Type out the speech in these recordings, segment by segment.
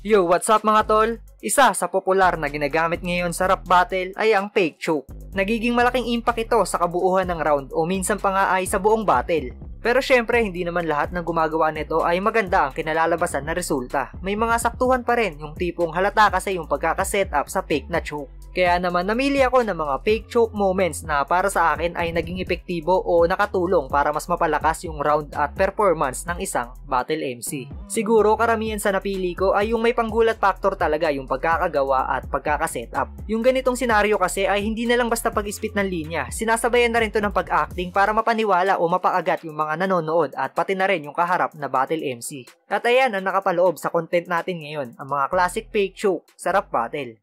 Yo, what's up mga tol? Isa sa popular na ginagamit ngayon sa rap battle ay ang fake choke. Nagiging malaking impact ito sa kabuuhan ng round o minsan pa nga ay sa buong battle. Pero syempre hindi naman lahat ng gumagawa nito ay maganda ang kinalalabasan na resulta. May mga saktuhan pa rin yung tipong halata kasi yung pagkakaset up sa fake na choke. Kaya naman namili ako ng mga fake choke moments na para sa akin ay naging epektibo o nakatulong para mas mapalakas yung round at performance ng isang battle MC. Siguro karamihan sa napili ko ay yung may panggulat factor talaga yung pagkakagawa at pagkakasetup. Yung ganitong senaryo kasi ay hindi na lang basta pag-spit ng linya, sinasabayan na rin to ng pag-acting para mapaniwala o mapaagat yung mga nanonood at pati na rin yung kaharap na battle MC. At ayan ang nakapaloob sa content natin ngayon, ang mga classic fake choke sa rap battle.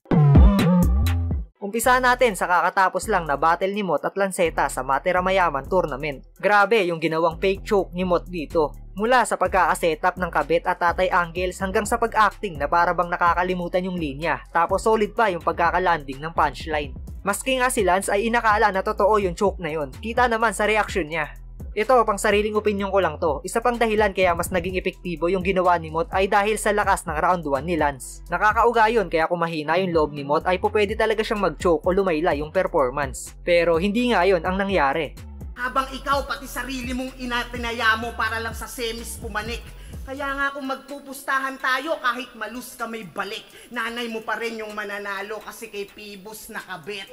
Umpisa natin sa kakatapos lang na battle ni Mot at Lanceta sa Matira Mayaman Tournament. Grabe yung ginawang fake choke ni Mot dito. Mula sa pagkakasetup ng kabit at tatay angles hanggang sa pag-acting na para bang nakakalimutan yung linya. Tapos solid pa yung pagkakalanding ng punchline. Maski nga si Lance ay inakala na totoo yung choke na yun. Kita naman sa reaction niya. Ito, pang sariling opinion ko lang to. Isa pang dahilan kaya mas naging epektibo yung ginawa ni Mot ay dahil sa lakas ng round 1 ni Lance. Nakakauga yun kaya kung mahina yung loob ni Mot ay pwede talaga siyang mag-choke o lumaylay yung performance. Pero hindi nga yun ang nangyari. Habang ikaw pati sarili mong inatinaya mo para lang sa semis pumanik. Kaya nga kung magpupustahan tayo kahit malus ka may balik, nanay mo pa rin yung mananalo kasi kay Pibos nakabit.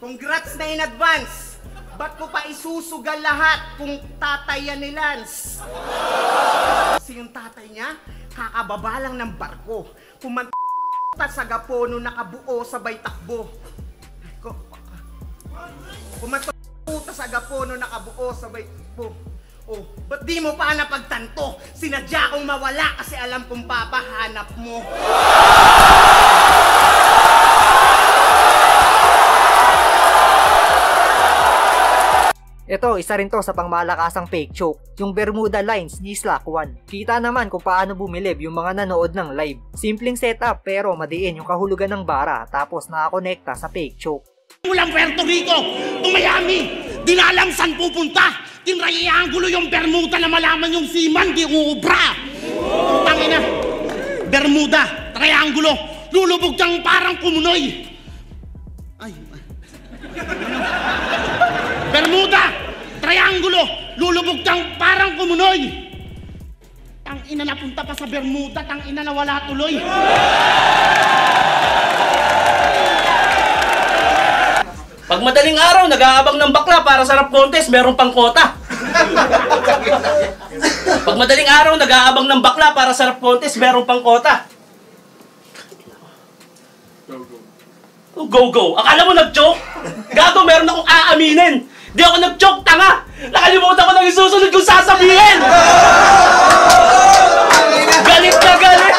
Congrats na in advance! Ba't ko pa isusugal lahat kung tatay yan ni Lance? Kasi yung tatay niya, kakababa lang ng barko. Kumanta sa gapono nakabuo sabay takbo. Kumanta sa gapono nakabuo sabay takbo. Oh, ba't di mo pa napagtanto? Sinadya kong mawala kasi alam kong papahanap mo. Ito, isa rin to sa pangmalakasang fake choke, yung Bermuda Lines ni Slack 1. Kita naman kung paano bumilib yung mga nanood ng live. Simpleng setup pero madiin yung kahulugan ng bara tapos nakakonekta sa fake choke. Mulang Puerto Rico, to Miami, di na alam saan pupunta. Tinrayangulo yung Bermuda na malaman yung seaman, di uubra. Tangina, Bermuda, triangulo, lulubog kang parang kumunoy. Ay, Bermuda, triangulo, lulubog kang parang kumunoy. Tang ina napunta pa sa Bermuda, tang ina na wala tuloy. Pag madaling araw, nag-aabang ng bakla para sa rap contest, meron pang kota. Pag madaling araw, nag-aabang ng bakla para sa rap contest, meron pang kota. Go. Akala mo nag-choke? Gago, meron akong aaminin. Di ako nag-choke, tanga! Nakalimutan ko nang isusunod kong sasabihin! Galit na galit!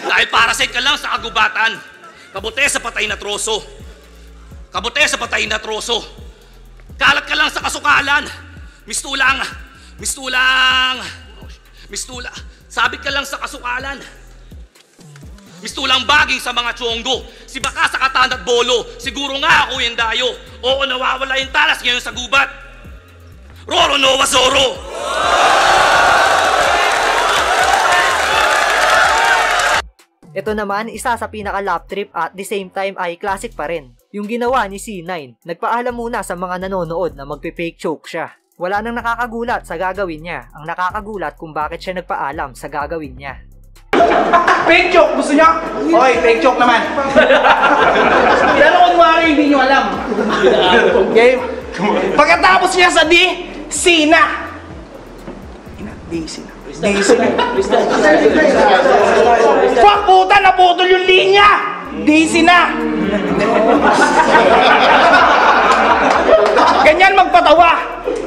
Dahil parasite ka lang sa kagubatan. Kabute sa patay na troso. Kabute sa patay na troso. Kalat ka lang sa kasukalan. Mistulang. Sabit ka lang sa kasukalan. Mistulang baging sa mga tiyonggo. Si baka sa katan at bolo. Siguro nga ako yung dayo. Oo, nawawala yung talas ngayon sa gubat. Roro no Wasoro! Ito naman, isa sa pinaka-lap trip at the same time ay classic pa rin. Yung ginawa ni C9, nagpaalam muna sa mga nanonood na magpe-fake choke siya. Wala nang nakakagulat sa gagawin niya. Ang nakakagulat kung bakit siya nagpaalam sa gagawin niya. Fake choke, gusto niyo? Hoy, fake choke naman. Pero kunwari hindi niyo alam. Okay? Pagkatapos niya sa D, Sina. Sina. Fuck puta, naputol yung linya! DC na! Ganyan magpatawa,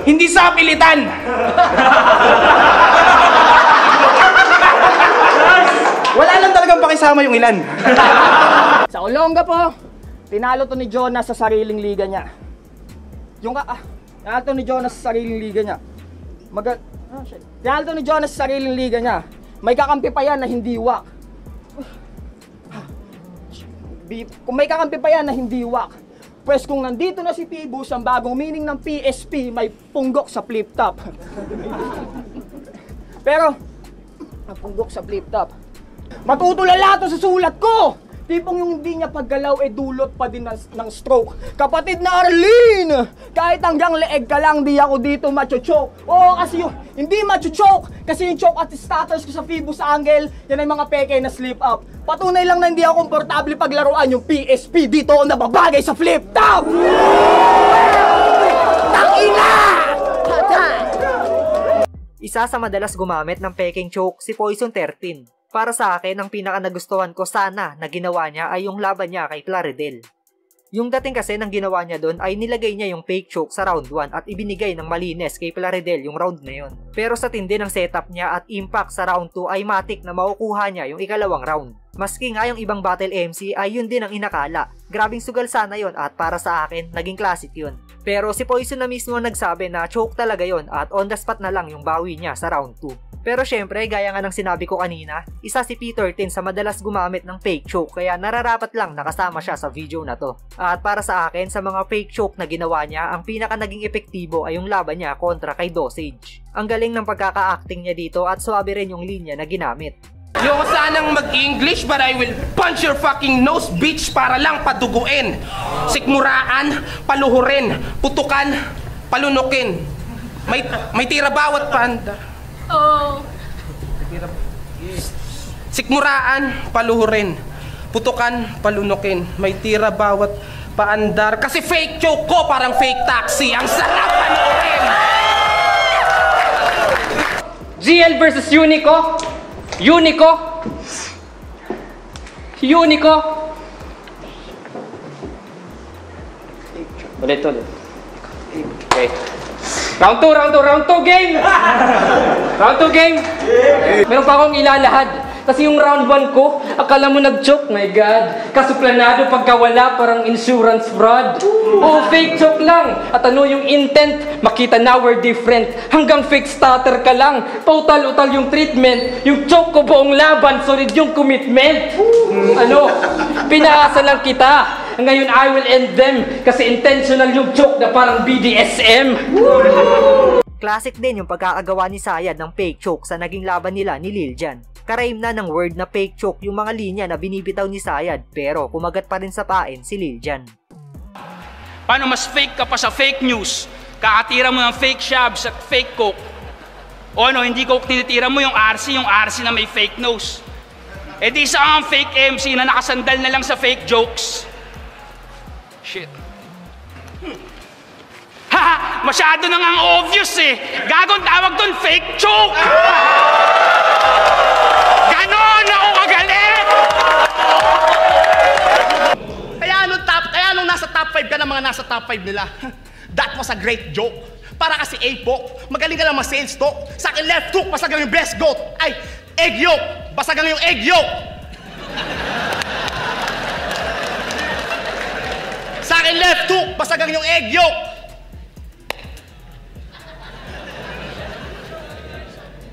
hindi sa pilitan. Wala lang talagang pakisama yung ilan. Sa Olonga po, tinalo to ni Jonas sa sariling liga niya. Tinalo to ni Jonas sa sariling liga niya. Tinalo to ni Jonas sa sariling liga niya. May kakampi pa yan na hindi wak. Kung may kakampi pa yan na hindi wak, pues kung nandito na si Pibos, ang bagong meaning ng PSP, may punggok sa flip top. Pero, napunggok sa flip top. Matutulala to sa sulat ko! Tipong yung hindi niya paggalaw dulot pa din ng stroke. Kapatid na Arlene! Kahit hanggang leeg ka lang, di ako dito macho-choke. Oo, kasi yung hindi macho-choke. Kasi yung choke at status ko sa Phoebus Angle, yan ay mga peke na slip up. Patunay lang na hindi ako komportable paglaruan yung PSP. Dito ako nababagay sa flip top! Takina! Isa sa madalas gumamit ng peking choke si Poison 13. Para sa akin, ang pinaka nagustuhan ko sana na ginawa niya ay yung laban niya kay Plaridel. Yung dating kasi ng ginawa niya doon ay nilagay niya yung fake choke sa round 1 at ibinigay ng Malines kay Plaridel yung round na yun. Pero sa tindi ng setup niya at impact sa round 2 ay matik na makukuha niya yung ikalawang round. Maski nga yung ibang battle MC ay yun din ang inakala. Grabing sugal sana yun at para sa akin, naging classic yun. Pero si Poison na mismo nagsabi na choke talaga yun at on the spot na lang yung bawi niya sa round 2. Pero syempre, gaya nga ng sinabi ko kanina, isa si P13 sa madalas gumamit ng fake choke kaya nararapat lang nakasama siya sa video na to. At para sa akin, sa mga fake choke na ginawa niya, ang pinaka naging epektibo ay yung laban niya kontra kay Dosage. Ang galing ng pagkaka-acting niya dito at swabe rin yung linya na ginamit. Ayoko sanang mag-English but I will punch your fucking nose, bitch, para lang paduguin. Sikmuraan, paluhurin, putukan, palunukin. May tira bawat paandar. Oh. Sikmuraan, paluhurin, putukan, palunukin. May tira bawat paandar. Kasi fake joke ko parang fake taxi. Ang sarap panoorin. GL versus Unico. Unico. Ulit. Okay. Round 2 game! Round 2 game! Meron pa akong ilalahad. Kasi yung round 1 ko, akala mo nag-choke, my God. Kasuplanado pagkawala, parang insurance fraud. Oo, fake choke lang. At ano yung intent? Makita na we're different. Hanggang fake starter ka lang. Pautal-utal yung treatment. Yung choke ko buong laban, solid yung commitment. Pinaasa lang kita. Ngayon, I will end them. Kasi intentional yung choke na parang BDSM. Classic din yung pagkakagawa ni Sayad ng fake choke sa naging laban nila ni Liljan. Karaim na ng word na fake choke yung mga linya na binibitaw ni Sayad pero kumagat pa rin sa pain si Liljan. Paano mas fake ka pa sa fake news? Kakatira mo ng fake shabs at fake coke. O hindi coke tinitira mo yung RC na may fake nose. E di sa ang fake MC na nakasandal na lang sa fake jokes. Shit. Haha! Masyado nang ang obvious eh! Gagong tawag doon, fake choke! Ganon ako kagalit! Kaya nung nasa top 5 ka na mga nasa top 5 nila, that was a great joke. Para kasi A-Pok, magaling ka lang ma-sales talk. Sa akin left hook, basagang yung best goat. Ay, egg yolk, basagang yung egg yolk. Sa akin left hook, basagang yung egg yolk.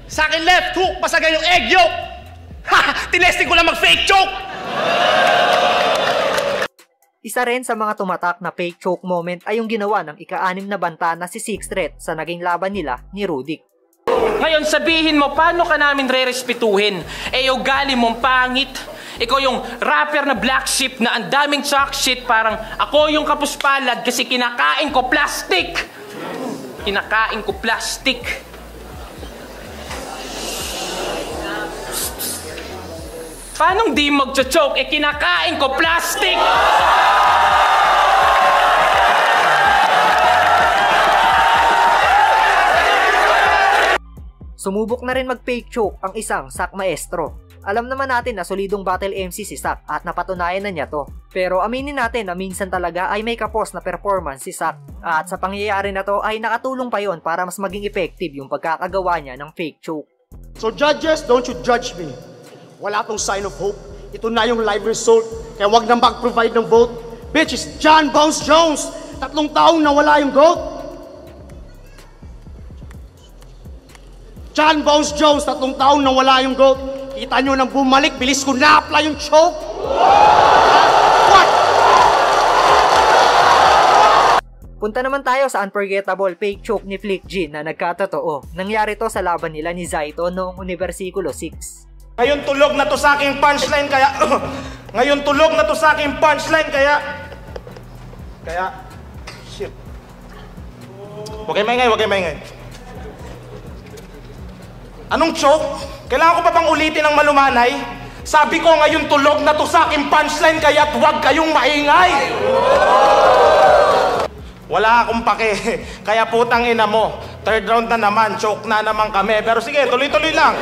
Sa akin left hook, basagan yung egg yolk. Ha! Tinesting ko lang mag-fake choke! Isa rin sa mga tumatak na fake choke moment ay yung ginawa ng ika-6 na banta na si Six Threat sa naging laban nila ni Rudik. Ngayon sabihin mo, paano ka namin re-respetuhin? Ugali mong pangit. Ikaw yung rapper na black sheep na ang daming chalk shit. Parang ako yung kapuspalad kasi kinakain ko plastic. Kinakain ko plastic. Paano di magcho-choke? Kinakain ko plastic! Sumubok na rin mag-fake choke ang isang Sak Maestro. Alam naman natin na solidong battle MC si Sak at napatunayan na niya to. Pero aminin natin na minsan talaga ay may kapos na performance si Sak. At sa pangyayari na to ay nakatulong pa yon para mas maging effective yung pagkakagawa niya ng fake choke. So judges, don't you judge me. Wala tong sign of hope. Ito na yung live result. Kaya wag na mag-provide ng vote. Bitch, it's John Bones Jones. 3 taong nawala yung GOAT. John Bones Jones, 3 taong nawala yung GOAT. Kita nyo nang bumalik, bilis ko na-apply yung choke. What? Punta naman tayo sa unforgettable fake choke ni Flick Jean na nagkatotoo. Nangyari to sa laban nila ni Zaito noong Universikulo 6. Ngayon tulog na to sa aking punchline kaya... Ngayon tulog na to sa aking punchline kaya... Shit. Huwag kayo maingay. Anong choke? Kailangan ko pa bang ulitin ng malumanay? Sabi ko ngayon tulog na to sa aking punchline kaya huwag kayong maingay! Wala akong pake. Kaya putang ina mo. Third round na naman. Choke na naman kami. Pero sige, tuloy-tuloy lang.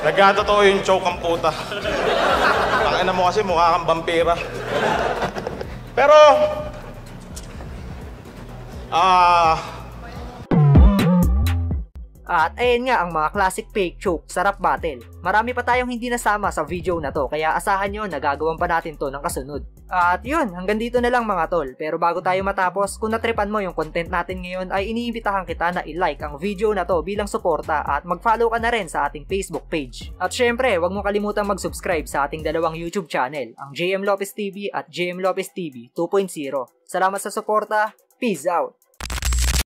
Nagkatotoo yung choke ang puta. Tangina mo kasi mukha kang vampira. Pero... At ayan nga ang mga classic fake choke sa rap battle. Marami pa tayong hindi nasama sa video na to kaya asahan nyo na gagawan pa natin to ng kasunod. At yun, hanggang dito na lang mga tol. Pero bago tayo matapos, kung natripan mo yung content natin ngayon ay iniimbitahan kita na i-like ang video na to bilang suporta at mag-follow ka na rin sa ating Facebook page. At syempre, huwag mo kalimutang mag-subscribe sa ating dalawang YouTube channel, ang JM Lopez TV at JM Lopez TV 2.0. Salamat sa suporta, peace out!